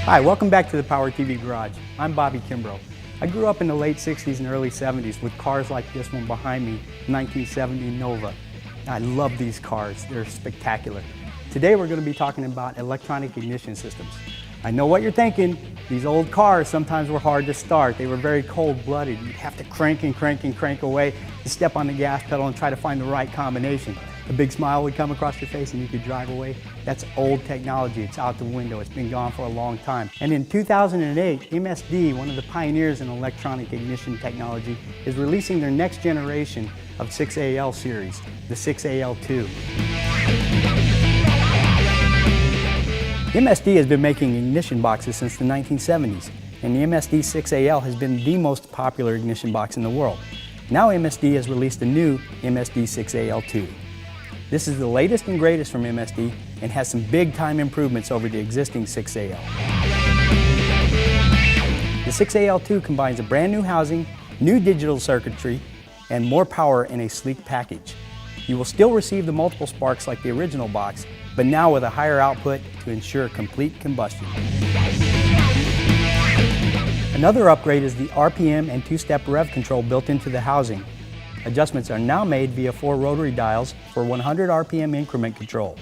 Hi, welcome back to the Power TV Garage. I'm Bobby Kimbrough. I grew up in the late 60s and early 70s with cars like this one behind me, 1970 Nova. I love these cars, they're spectacular. Today we're going to be talking about electronic ignition systems. I know what you're thinking, these old cars sometimes were hard to start. They were very cold-blooded. You'd have to crank and crank and crank away to step on the gas pedal and try to find the right combination. A big smile would come across your face and you could drive away. That's old technology. It's out the window. It's been gone for a long time. And in 2008, MSD, one of the pioneers in electronic ignition technology, is releasing their next generation of 6AL series, the 6AL2. MSD has been making ignition boxes since the 1970s, and the MSD 6AL has been the most popular ignition box in the world. Now MSD has released a new MSD 6AL2. This is the latest and greatest from MSD and has some big-time improvements over the existing 6AL. The 6AL2 combines a brand new housing, new digital circuitry, and more power in a sleek package. You will still receive the multiple sparks like the original box, but now with a higher output to ensure complete combustion. Another upgrade is the RPM and two-step rev control built into the housing. Adjustments are now made via 4 rotary dials for 100 RPM increment control.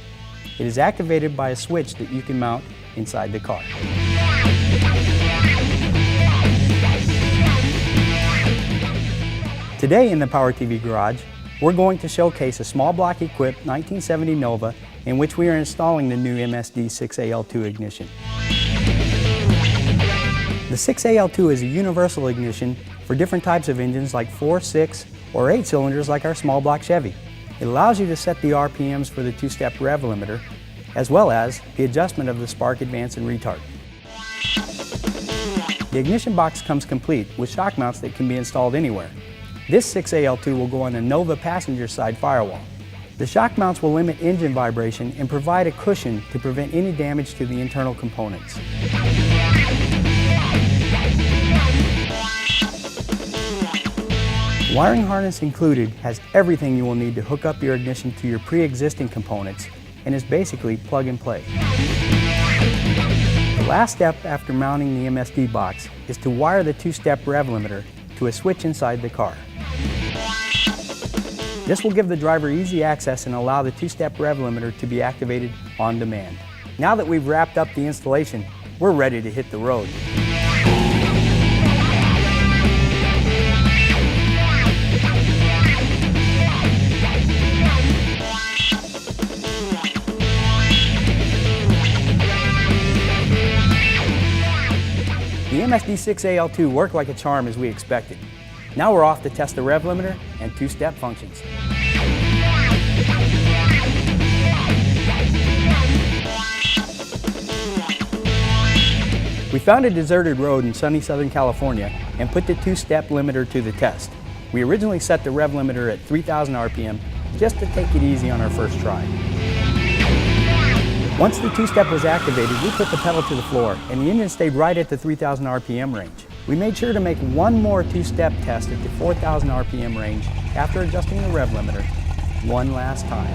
It is activated by a switch that you can mount inside the car. Today in the Power TV Garage, we're going to showcase a small block equipped 1970 Nova in which we are installing the new MSD 6AL2 ignition. The 6AL2 is a universal ignition for different types of engines like 4, 6, or 8 cylinders like our small block Chevy. It allows you to set the RPMs for the two-step rev limiter, as well as the adjustment of the spark advance and retard. The ignition box comes complete with shock mounts that can be installed anywhere. This 6AL2 will go on a Nova passenger side firewall. The shock mounts will limit engine vibration and provide a cushion to prevent any damage to the internal components. Wiring harness included has everything you will need to hook up your ignition to your pre-existing components and is basically plug and play. The last step after mounting the MSD box is to wire the two-step rev limiter to a switch inside the car. This will give the driver easy access and allow the two-step rev limiter to be activated on demand. Now that we've wrapped up the installation, we're ready to hit the road. The MSD 6AL2 worked like a charm as we expected. Now we're off to test the rev limiter and two-step functions. We found a deserted road in sunny Southern California and put the two-step limiter to the test. We originally set the rev limiter at 3,000 RPM just to take it easy on our first try. Once the two-step was activated, we put the pedal to the floor and the engine stayed right at the 3,000 RPM range. We made sure to make one more two-step test at the 4,000 RPM range after adjusting the rev limiter one last time.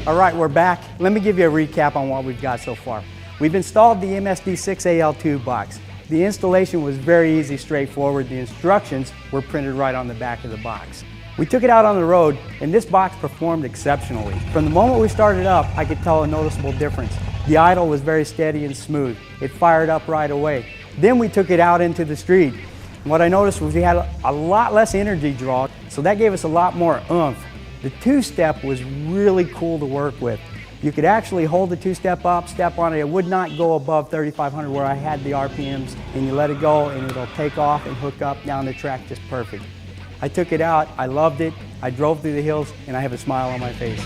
All right, we're back. Let me give you a recap on what we've got so far. We've installed the MSD 6AL2 box. The installation was very easy, straightforward. The instructions were printed right on the back of the box. We took it out on the road and this box performed exceptionally. From the moment we started up, I could tell a noticeable difference. The idle was very steady and smooth. It fired up right away. Then we took it out into the street. What I noticed was we had a lot less energy draw, so that gave us a lot more oomph. The two-step was really cool to work with. You could actually hold the two-step up, step on it. It would not go above 3,500 where I had the RPMs, and you let it go and it'll take off and hook up down the track just perfect. I took it out, I loved it, I drove through the hills, and I have a smile on my face.